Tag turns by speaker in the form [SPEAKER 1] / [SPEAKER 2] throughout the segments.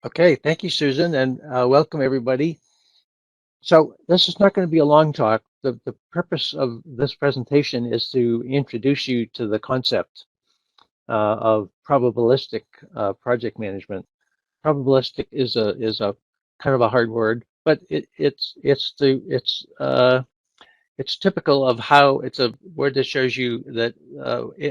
[SPEAKER 1] Okay, thank you, Susan, and welcome everybody. So this is not going to be a long talk. The purpose of this presentation is to introduce you to the concept of probabilistic project management. Probabilistic is a kind of a hard word, but it's typical of how it's a word that shows you that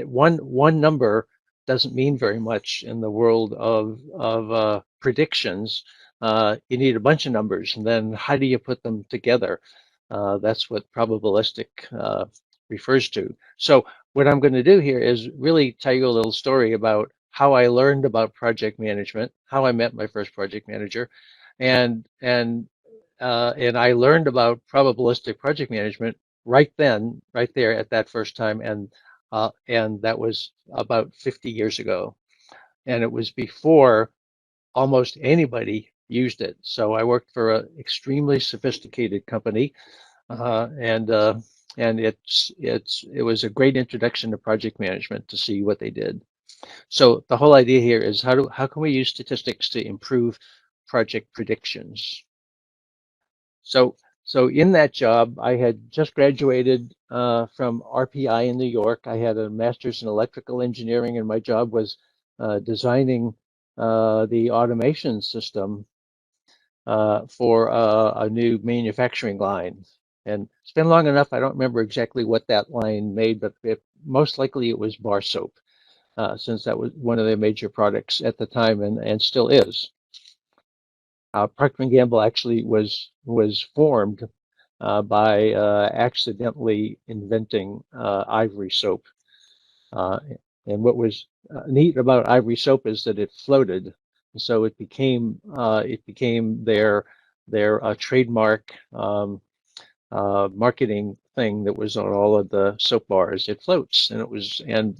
[SPEAKER 1] one number doesn't mean very much in the world of predictions. You need a bunch of numbers, and then how do you put them together? That's what probabilistic refers to. So what I'm going to do here is really tell you a little story about how I learned about project management, how I met my first project manager, and I learned about probabilistic project management right then, right there at that first time, and that was about 50 years ago, and it was before almost anybody used it. So I worked for an extremely sophisticated company, uh, and uh, and it was a great introduction to project management to see what they did. So the whole idea here is how can we use statistics to improve project predictions? So, so in that job, I had just graduated from RPI in New York. I had a master's in electrical engineering, and my job was designing the automation system for a new manufacturing line. And it's been long enough, I don't remember exactly what that line made, but most likely it was bar soap, since that was one of their major products at the time and still is. Procter & Gamble actually was formed by accidentally inventing ivory soap. Uh, and what was neat about ivory soap is that it floated, so it became their trademark marketing thing that was on all of the soap bars. It floats, and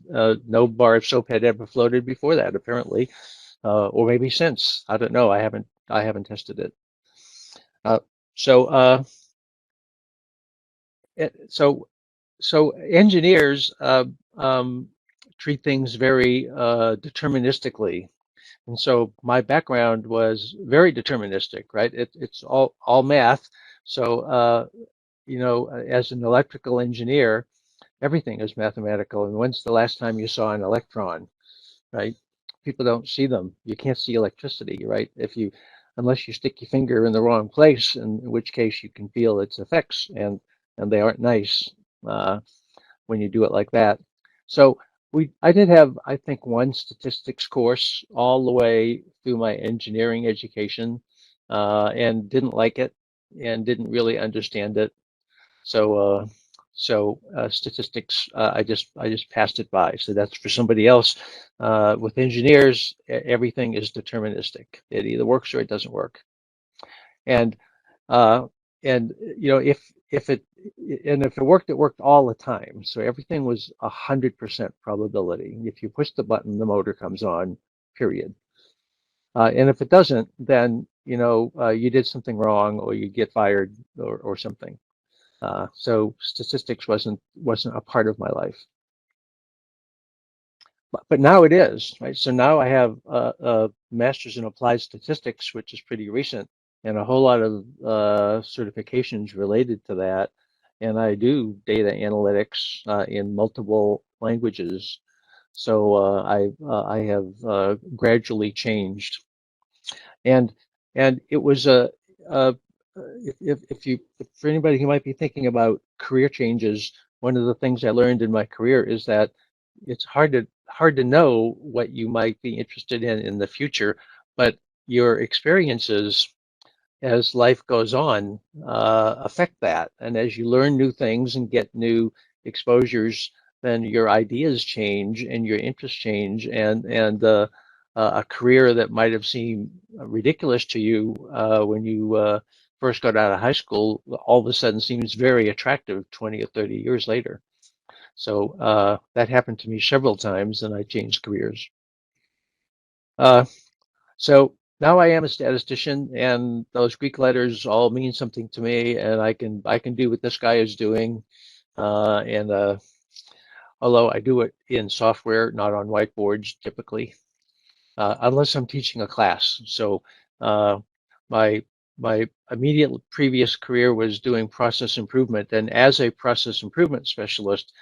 [SPEAKER 1] no bar of soap had ever floated before that, apparently, or maybe since. I don't know. I haven't tested it. Uh, so so so engineers um, treat things very deterministically, and so my background was very deterministic, right? It's all math. So as an electrical engineer, everything is mathematical. And when's the last time you saw an electron, right? People don't see them. You can't see electricity, right? Unless you stick your finger in the wrong place, in which case you can feel its effects, and they aren't nice uh, when you do it like that. So I did have, I think, one statistics course all the way through my engineering education, and didn't like it and didn't really understand it. So, statistics, I just passed it by. So that's for somebody else. With engineers, everything is deterministic. It either works or it doesn't work. And uh, if it worked, it worked all the time. So everything was 100% probability. If you push the button, the motor comes on. Period. And if it doesn't, then you did something wrong, or you get fired, or something. So statistics wasn't a part of my life, but now it is, right? So now I have a master's in applied statistics, which is pretty recent, and a whole lot of certifications related to that. And I do data analytics in multiple languages. So I have gradually changed, and it was a if for anybody who might be thinking about career changes, one of the things I learned in my career is that it's hard to know what you might be interested in the future, but your experiences as life goes on affect that, and as you learn new things and get new exposures, then your ideas change and your interests change, and a career that might have seemed ridiculous to you when you first got out of high school, all of a sudden seems very attractive 20 or 30 years later. So that happened to me several times, and I changed careers. Uh, so now I am a statistician, and those Greek letters all mean something to me, and I can do what this guy is doing. And Although I do it in software, not on whiteboards typically, unless I'm teaching a class. So Uh, my my immediate previous career was doing process improvement, and as a process improvement specialist,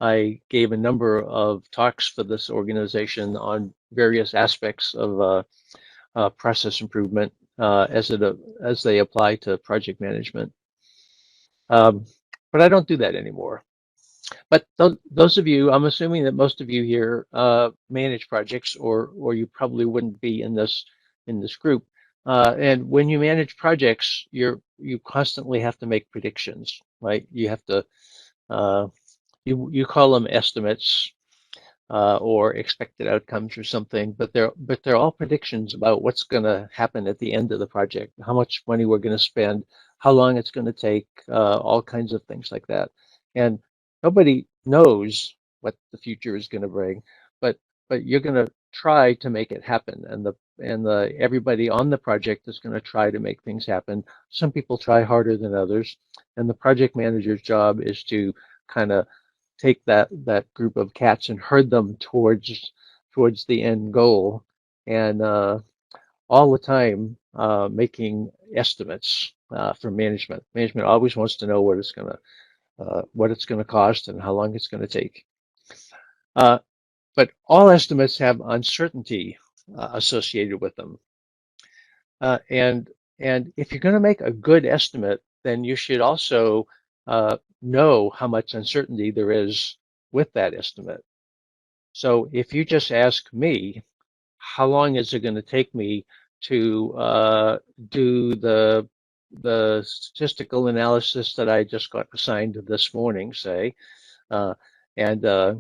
[SPEAKER 1] I gave a number of talks for this organization on various aspects of process improvement as they apply to project management. Um, but I don't do that anymore. But those of you, I'm assuming that most of you here manage projects, or you probably wouldn't be in this group. And when you manage projects, you constantly have to make predictions, right? You have to uh, you call them estimates or expected outcomes or something, but they're all predictions about what's going to happen at the end of the project, how much money we're going to spend, how long it's going to take, all kinds of things like that. And nobody knows what the future is going to bring, but you're going to try to make it happen, and the everybody on the project is going to try to make things happen. Some people try harder than others, and the project manager's job is to kind of take that group of cats and herd them towards the end goal, and all the time making estimates for management. Management always wants to know what it's gonna cost and how long it's gonna take. But all estimates have uncertainty associated with them, uh, and and if you're going to make a good estimate, then you should also know how much uncertainty there is with that estimate. So if you just ask me, how long is it going to take me to do the statistical analysis that I just got assigned this morning, say, uh, and uh,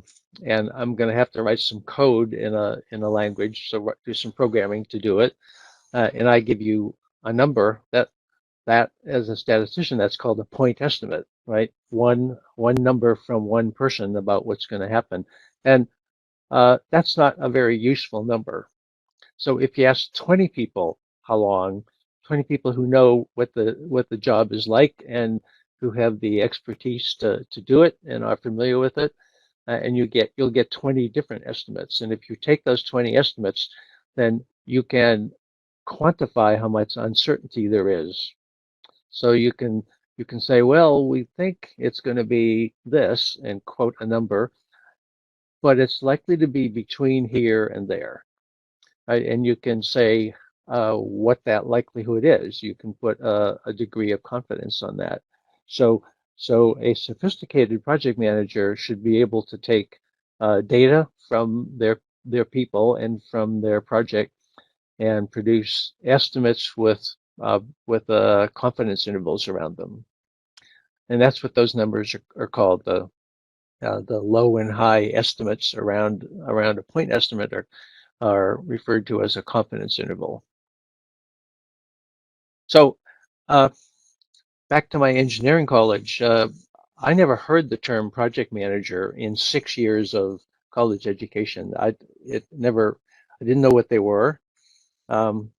[SPEAKER 1] and I'm going to have to write some code in a language, so do some programming to do it, and I give you a number that as a statistician, that's called a point estimate, right? One number from one person about what's going to happen, and that's not a very useful number. So if you ask 20 people how long, 20 people who know what the job is like and who have the expertise to do it and are familiar with it, and you'll get 20 different estimates. And if you take those 20 estimates, then you can quantify how much uncertainty there is. So you can say, well, we think it's going to be this, and quote a number, but it's likely to be between here and there. Right? And you can say what that likelihood is. You can put a degree of confidence on that. So, so a sophisticated project manager should be able to take data from their people and from their project and produce estimates with confidence intervals around them. And that's what those numbers are called. The low and high estimates around a point estimate are referred to as a confidence interval. So uh, back to my engineering college, I never heard the term project manager in 6 years of college education. I didn't know what they were, um,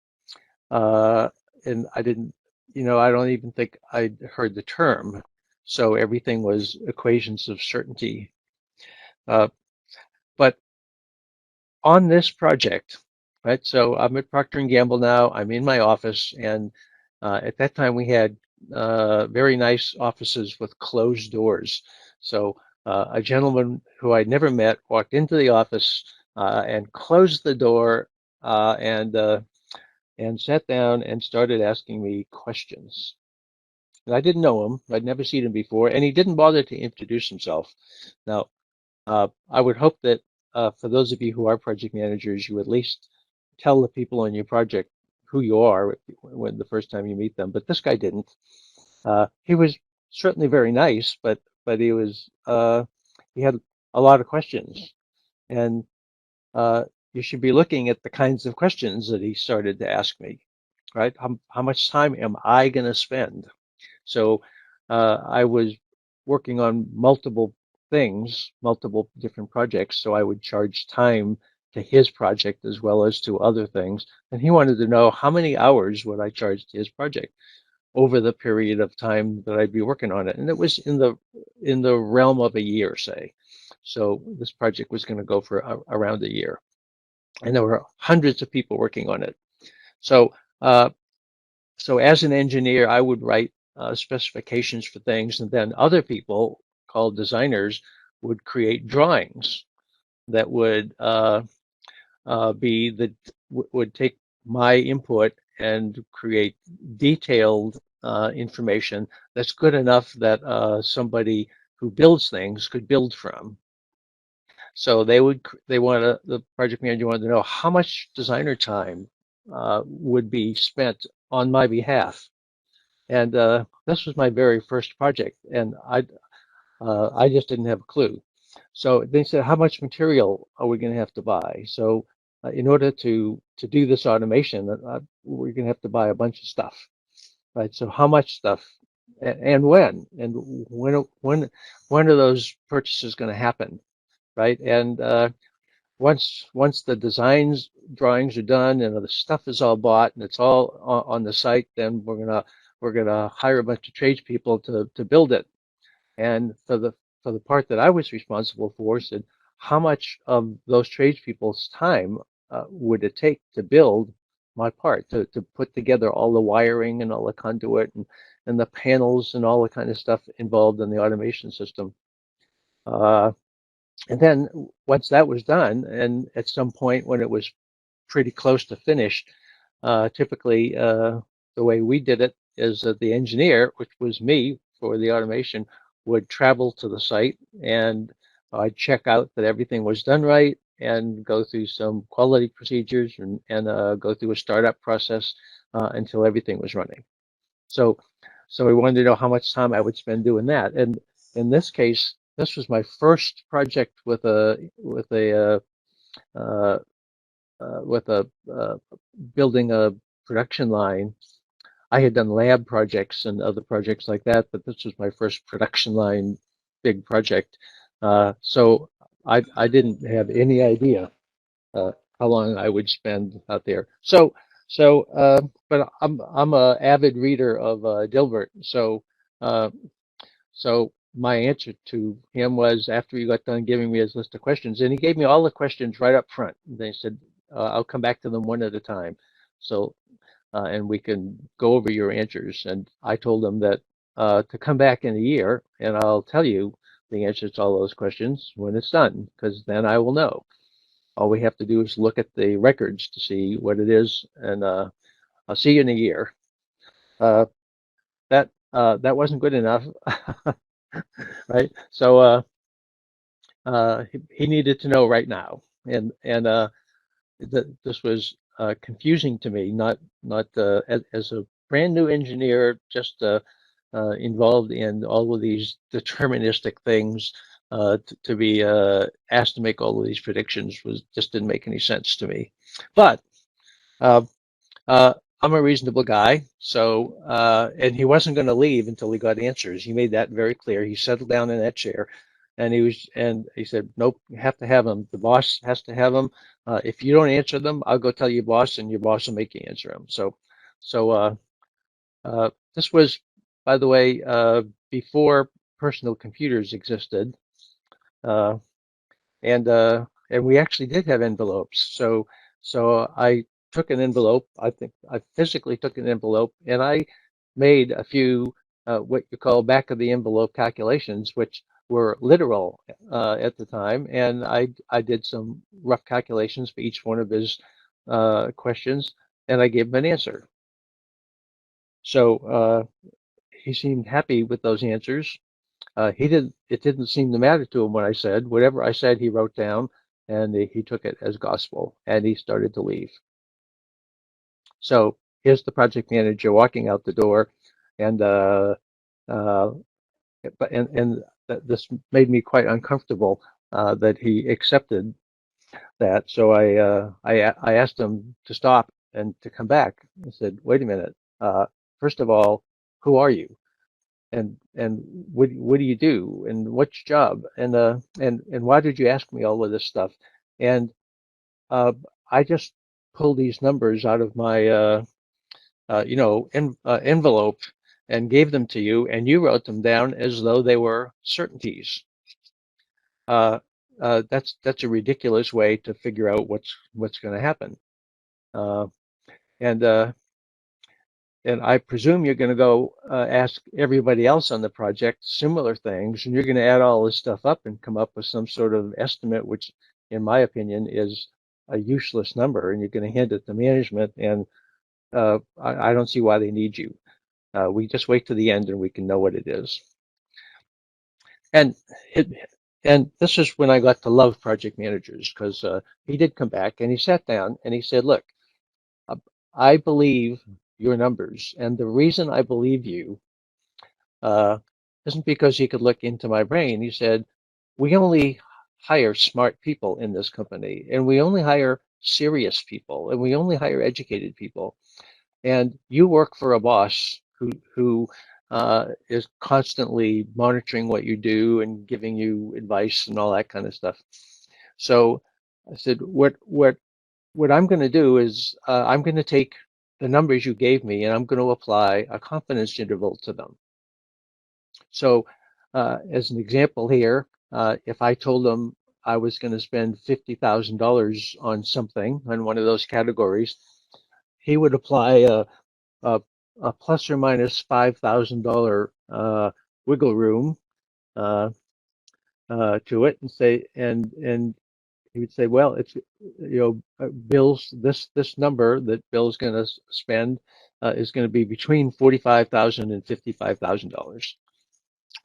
[SPEAKER 1] uh, and I didn't, I don't even think I'd heard the term. So everything was equations of certainty. Uh, but on this project, right? So I'm at Procter and Gamble now. I'm in my office, and at that time we had very nice offices with closed doors. So a gentleman who I'd never met walked into the office and closed the door and sat down and started asking me questions. And I didn't know him. I'd never seen him before, and he didn't bother to introduce himself. Now, I would hope that for those of you who are project managers, you at least tell the people on your project who you are when the first time you meet them. But this guy didn't. He was certainly very nice, but he had a lot of questions, and you should be looking at the kinds of questions that he started to ask me, right? How much time am I going to spend? So I was working on multiple things, multiple different projects. So I would charge time to his project as well as to other things. And he wanted to know how many hours would I charge to his project over the period of time that I'd be working on it. And it was in the realm of a year, say. So this project was going to go for around a year. And there were hundreds of people working on it. So So as an engineer, I would write specifications for things, and then other people called designers would create drawings that would would take my input and create detailed information that's good enough that somebody who builds things could build from. So the project manager wanted to know how much designer time would be spent on my behalf. And this was my very first project, and I just didn't have a clue. So they said, how much material are we going to have to buy? So in order to do this automation, we're going to have to buy a bunch of stuff, right? So how much stuff, and when are those purchases going to happen, right? And once the drawings are done and the stuff is all bought and it's all on the site, then we're gonna hire a bunch of tradespeople to build it. And for the part that I was responsible for, said how much of those tradespeople's time would it take to build my part, to put together all the wiring and all the conduit and the panels and all the kind of stuff involved in the automation system. And then once that was done, and at some point when it was pretty close to finished, typically the way we did it is that the engineer, which was me for the automation, would travel to the site, and I'd check out that everything was done right and go through some quality procedures and go through a startup process until everything was running. So we wanted to know how much time I would spend doing that. And in this case, this was my first project with uh, building a production line. I had done lab projects and other projects like that, but this was my first production line big project. So I didn't have any idea how long I would spend out there. But I'm a avid reader of Dilbert, uh, so my answer to him was, after he got done giving me his list of questions, and he gave me all the questions right up front. They said, I'll come back to them one at a time. So, and we can go over your answers. And I told him that to come back in a year, and I'll tell you the answers to all those questions when it's done, because then I will know. All we have to do is look at the records to see what it is, and I'll see you in a year. Uh, that wasn't good enough, right? So he needed to know right now, and this was confusing to me. Not as a brand new engineer, just involved in all of these deterministic things. To be asked to make all of these predictions was just didn't make any sense to me. But uh, uh, I'm a reasonable guy, so and he wasn't going to leave until he got answers. He made that very clear. He settled down in that chair, and he said, "Nope, you have to have them. The boss has to have them. If you don't answer them, I'll go tell your boss, and your boss will make you answer them." So this was, by the way, before personal computers existed, uh, and we actually did have envelopes. So I took an envelope. I think I physically took an envelope, and I made a few what you call back of the envelope calculations, which were literal at the time. And I did some rough calculations for each one of his questions, and I gave him an answer. So he seemed happy with those answers. It didn't seem to matter to him what I said. Whatever I said, he wrote down, and he took it as gospel, and he started to leave. So here's the project manager walking out the door, and uh, this made me quite uncomfortable that he accepted that. So I asked him to stop and to come back. I said, "Wait a minute. First of all, who are you? And what do you do, and what's your job, and why did you ask me all of this stuff?" And I just pulled these numbers out of my envelope and gave them to you, and you wrote them down as though they were certainties. That's a ridiculous way to figure out what's going to happen. Uh, and I presume you're going to go ask everybody else on the project similar things, and you're going to add all this stuff up and come up with some sort of estimate, which, in my opinion, is a useless number, and you're going to hand it to management, and I don't see why they need you. We just wait to the end, and we can know what it is. And it, and this is when I got to love project managers, because he did come back and he sat down and he said, "Look, I believe your numbers, and the reason I believe you uh, isn't because he could look into my brain." He said, "We only hire smart people in this company, and we only hire serious people, and we only hire educated people. And you work for a boss who is constantly monitoring what you do and giving you advice and all that kind of stuff." So I said, what I'm going to do is I'm going to take the numbers you gave me and I'm going to apply a confidence interval to them. So as an example here, if I told them I was going to spend $50,000 on something on one of those categories, he would apply a, a plus or minus $5,000 wiggle room uh, to it, and say, and he would say, well, it's, Bill's, this number that Bill's going to spend is going to be between $45,000 and $55,000.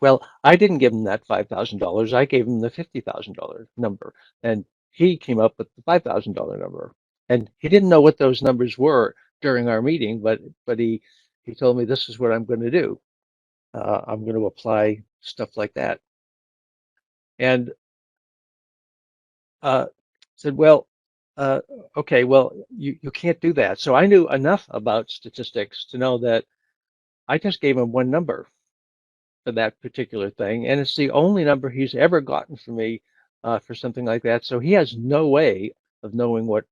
[SPEAKER 1] Well, I didn't give him that $5,000. I gave him the $50,000 number, and he came up with the $5,000 number. And he didn't know what those numbers were during our meeting, but he told me, this is what I'm going to do. I'm going to apply stuff like that. And said, well, uh, okay, well, you can't do that. So I knew enough about statistics to know that I just gave him one number for that particular thing, and it's the only number he's ever gotten from me for something like that. So he has no way of knowing what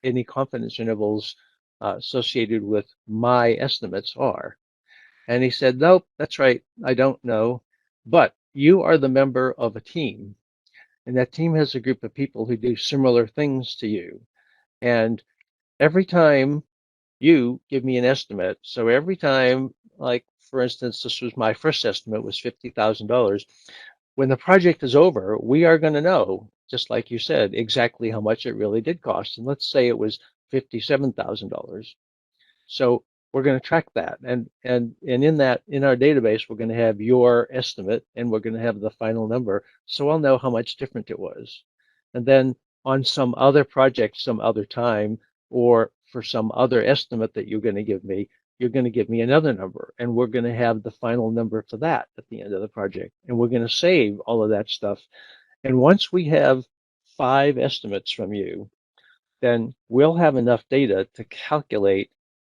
[SPEAKER 1] any confidence intervals associated with my estimates are. And he said, nope, that's right, I don't know, but you are the member of a team, and that team has a group of people who do similar things to you. And every time you give me an estimate, so every time, like for instance, this was my first estimate was $50,000. When the project is over, we are going to know, just like you said, exactly how much it really did cost. And let's say it was $57,000. So we're going to track that, and in that, in our database, we're going to have your estimate, and we're going to have the final number. So I'll know how much different it was. And then on some other project, some other time, or for some other estimate that you're going to give me, you're going to give me another number, and we're going to have the final number for that at the end of the project. And we're going to save all of that stuff. And once we have 5 estimates from you, then we'll have enough data to calculate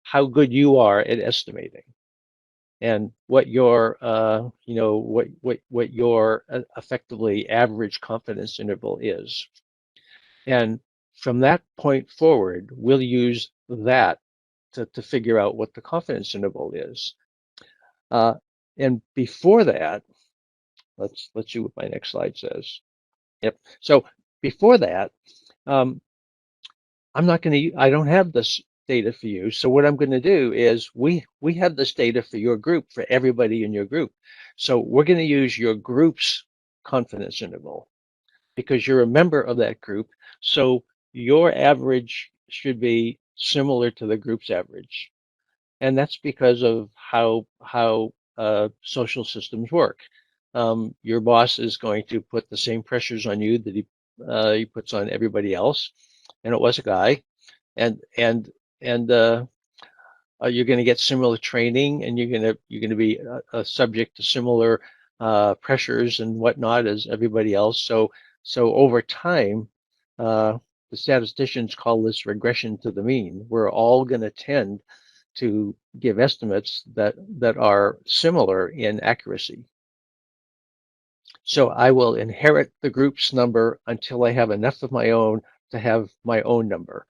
[SPEAKER 1] how good you are at estimating and what your what your effectively average confidence interval is. And from that point forward, we'll use that to figure out what the confidence interval is. And before that, let's see what my next slide says. Yep. So before that, um, I don't have this data for you. So what I'm going to do is we have this data for your group, for everybody in your group. So we're going to use your group's confidence interval because you're a member of that group. So your average should be similar to the group's average. And that's because of how social systems work. Your boss is going to put the same pressures on you that he puts on everybody else. And it was a guy, and you're going to get similar training, and you're going to be subject to similar pressures and whatnot as everybody else. So over time, the statisticians call this regression to the mean. We're all going to tend to give estimates that are similar in accuracy. So I will inherit the group's number until I have enough of my own to have my own number.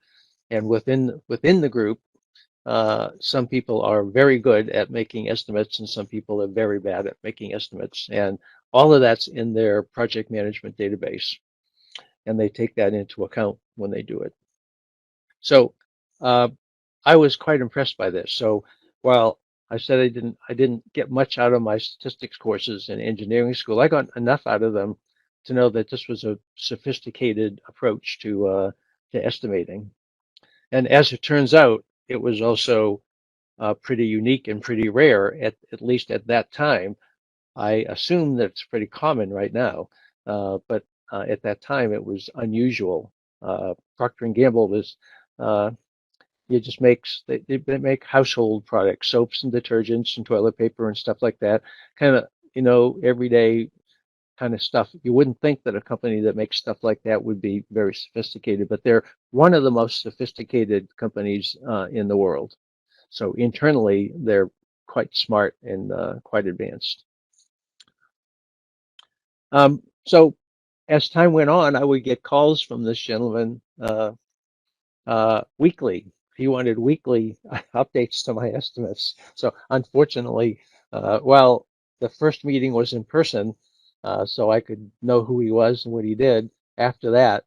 [SPEAKER 1] And within the group, some people are very good at making estimates, and some people are very bad at making estimates. And all of that's in their project management database, and they take that into account when they do it. So I was quite impressed by this. So Well, I said I didn't get much out of my statistics courses in engineering school. I got enough out of them to know that this was a sophisticated approach to estimating. And as it turns out, it was also pretty unique and pretty rare, at least at that time. I assume that it's pretty common right now, but at that time it was unusual. Procter and Gamble was it just makes they make household products, soaps and detergents and toilet paper and stuff like that. Kind of, everyday kind of stuff. You wouldn't think that a company that makes stuff like that would be very sophisticated, but they're one of the most sophisticated companies in the world. So internally, they're quite smart and quite advanced. So as time went on, I would get calls from this gentleman weekly. He wanted weekly updates to my estimates. So unfortunately, well, the first meeting was in person, so I could know who he was and what he did. After that,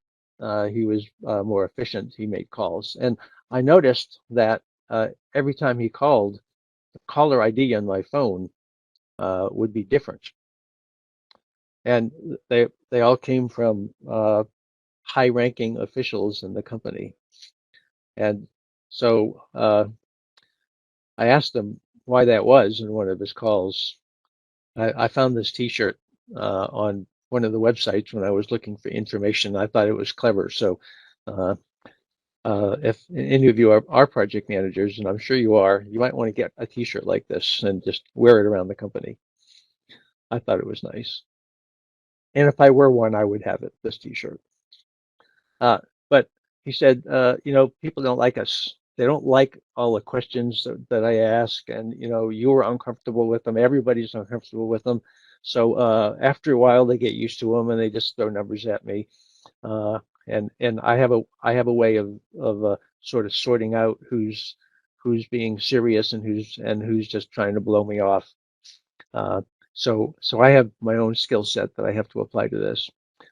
[SPEAKER 1] he was more efficient. He made calls. And I noticed that every time he called, the caller ID on my phone would be different. And they all came from high-ranking officials in the company. And so I asked him why that was in one of his calls. I found this T-shirt on one of the websites when I was looking for information. I thought it was clever. So uh, if any of you are project managers, and I'm sure you are, you might want to get a T-shirt like this and just wear it around the company. I thought it was nice. And if I were one, I would have it, this T-shirt. But he said, people don't like us. They don't like all the questions that I ask, and you were uncomfortable with them. Everybody's uncomfortable with them. So after a while, they get used to them, and they just throw numbers at me. And I have a way of sort of sorting out who's being serious and who's just trying to blow me off. So I have my own skill set that I have to apply to this.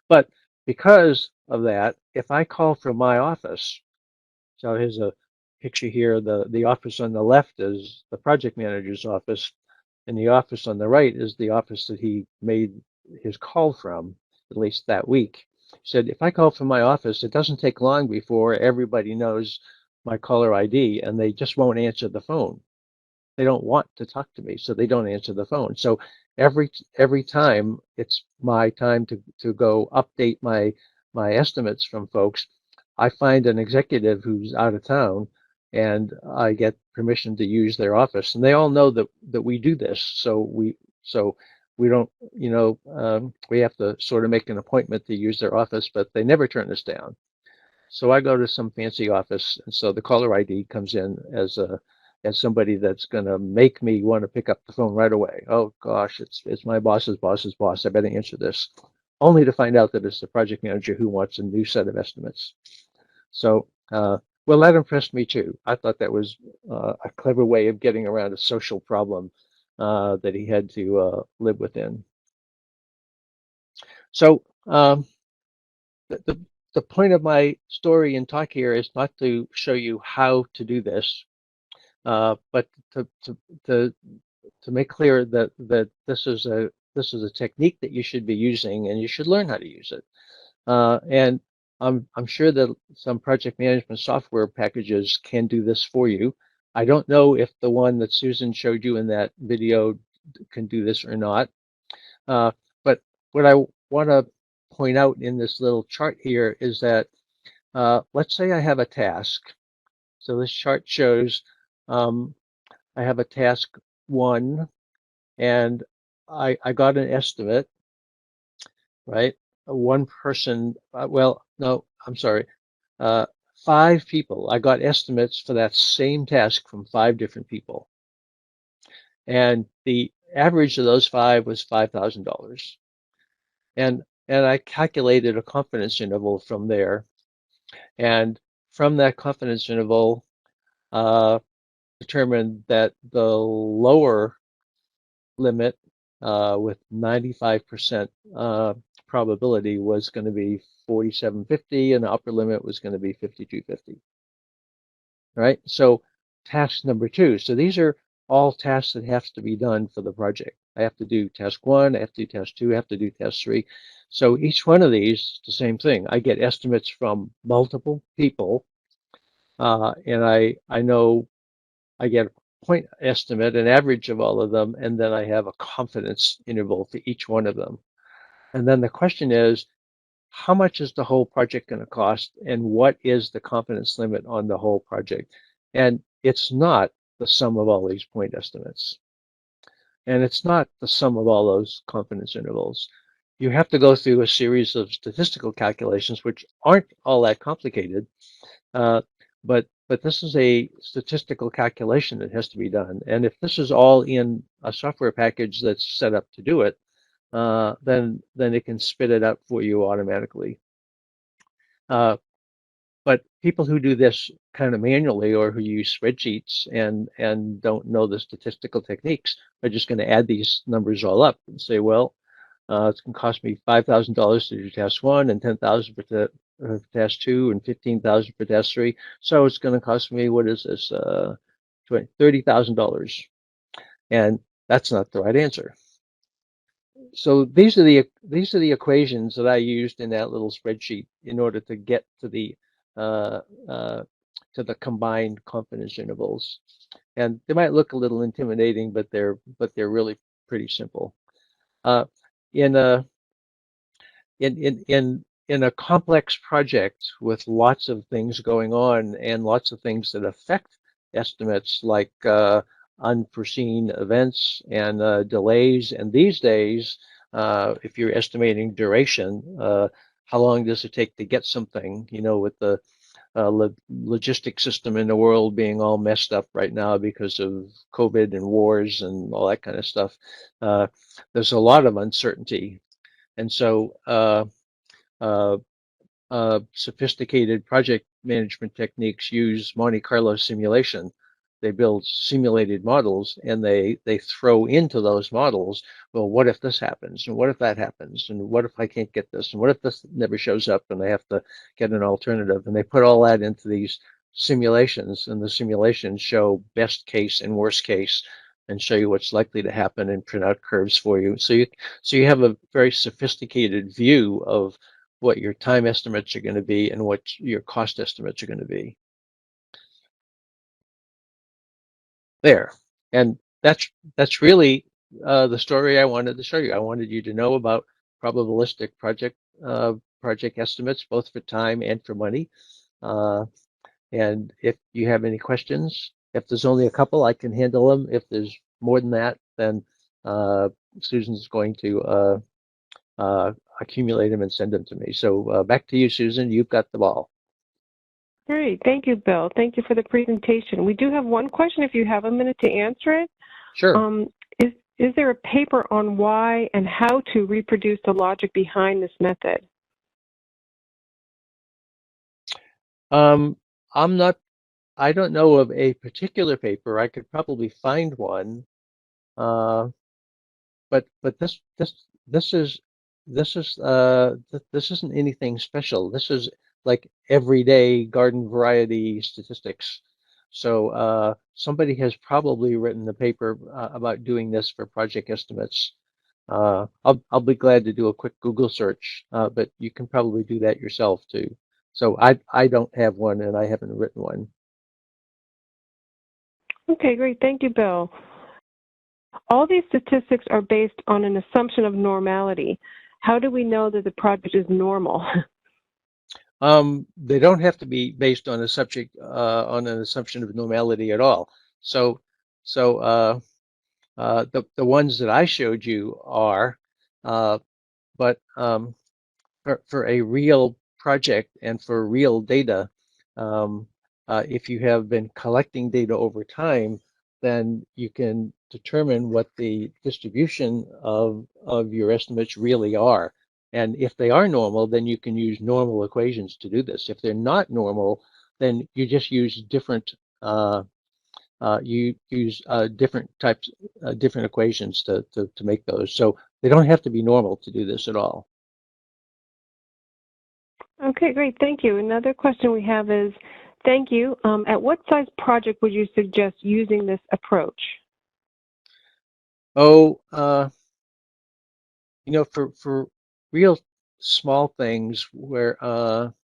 [SPEAKER 1] But because of that, if I call from my office, so here's a picture here, the office on the left is the project manager's office, and the office on the right is the office that he made his call from, at least that week. He said, if I call from my office, it doesn't take long before everybody knows my caller ID and they just won't answer the phone. They don't want to talk to me, so they don't answer the phone. So every time it's my time to go update my estimates from folks, I find an executive who's out of town, and I get permission to use their office, and they all know that we do this. So we don't, we have to sort of make an appointment to use their office, but they never turn us down. So I go to some fancy office, and so the caller ID comes in as somebody that's going to make me want to pick up the phone right away. Oh gosh, it's my boss's boss's boss. I better answer this, only to find out that it's the project manager who wants a new set of estimates. So, well, that impressed me too. I thought that was a clever way of getting around a social problem that he had to live within. So, the point of my story and talk here is not to show you how to do this, but to make clear that this is a technique that you should be using, and you should learn how to use it. And I'm sure that some project management software packages can do this for you. I don't know if the one that Susan showed you in that video can do this or not. But what I want to point out in this little chart here is that let's say I have a task. So this chart shows I have a task 1, and I got an estimate, right? One person, well, no, I'm sorry, 5 people. I got estimates for that same task from 5 different people. And the average of those 5 was $5,000. And I calculated a confidence interval from there. And from that confidence interval, determined that the lower limit with 95% probability was going to be 4750, and the upper limit was going to be 5250. Right? So task number 2. So these are all tasks that have to be done for the project. I have to do task 1, I have to do task 2, I have to do task 3. So each one of these, the same thing. I get estimates from multiple people, and I know I get a point estimate, an average of all of them, and then I have a confidence interval for each one of them. And then the question is, how much is the whole project going to cost, and what is the confidence limit on the whole project? And it's not the sum of all these point estimates. And it's not the sum of all those confidence intervals. You have to go through a series of statistical calculations, which aren't all that complicated, uh, but this is a statistical calculation that has to be done. And if this is all in a software package that's set up to do it, then it can spit it out for you automatically. But people who do this kind of manually, or who use spreadsheets and don't know the statistical techniques, are just going to add these numbers all up and say, well, it's going to cost me $5,000 to do task 1, and $10,000 for task 2, and $15,000 for task 3. So it's going to cost me, what is this, $30,000, and that's not the right answer. So these are the equations that I used in that little spreadsheet in order to get to the combined confidence intervals. And they might look a little intimidating, but they're really pretty simple. In a complex project with lots of things going on and lots of things that affect estimates, like unforeseen events and delays. And these days, if you're estimating duration, how long does it take to get something, with the logistic system in the world being all messed up right now because of COVID and wars and all that kind of stuff. There's a lot of uncertainty. And so sophisticated project management techniques use Monte Carlo simulation. They build simulated models, and they throw into those models, well, what if this happens, and what if that happens, and what if I can't get this, and what if this never shows up and I have to get an alternative? And they put all that into these simulations, and the simulations show best case and worst case, and show you what's likely to happen, and print out curves for you. So you have a very sophisticated view of what your time estimates are going to be and what your cost estimates are going to be. There. And that's really the story I wanted to show you. I wanted you to know about probabilistic project estimates, both for time and for money. And if you have any questions, if there's only a couple, I can handle them. If there's more than that, then Susan's going to accumulate them and send them to me. So back to you, Susan. You've got the ball.
[SPEAKER 2] Great. Thank you, Bill. Thank you for the presentation. We do have one question if you have a minute to answer it.
[SPEAKER 1] Sure.
[SPEAKER 2] Is there a paper on why and how to reproduce the logic behind this method?
[SPEAKER 1] I don't know of a particular paper. I could probably find one. But this isn't anything special. This is like everyday garden variety statistics. So somebody has probably written a paper about doing this for project estimates. I'll be glad to do a quick Google search, but you can probably do that yourself too. So I don't have one, and I haven't written one.
[SPEAKER 2] Okay, great. Thank you, Bill. All these statistics are based on an assumption of normality. How do we know that the project is normal?
[SPEAKER 1] They don't have to be based on on an assumption of normality at all. So the ones that I showed you are, but for a real project and for real data, if you have been collecting data over time, then you can determine what the distribution of your estimates really are. And if they are normal, then you can use normal equations to do this. If they're not normal, then you just use different different types, different equations to make those. So they don't have to be normal to do this at all.
[SPEAKER 2] Okay, great. Thank you. Another question we have is, thank you. At what size project would you suggest using this approach?
[SPEAKER 1] Oh, for real small things where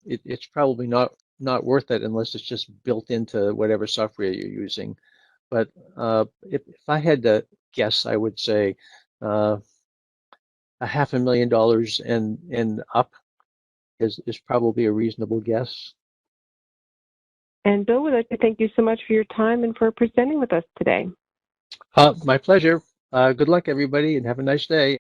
[SPEAKER 1] it's probably not worth it unless it's just built into whatever software you're using. But if I had to guess, I would say $500,000 and up is probably a reasonable guess.
[SPEAKER 2] And Bill, we'd like to thank you so much for your time and for presenting with us today.
[SPEAKER 1] My pleasure. Good luck, everybody, and have a nice day.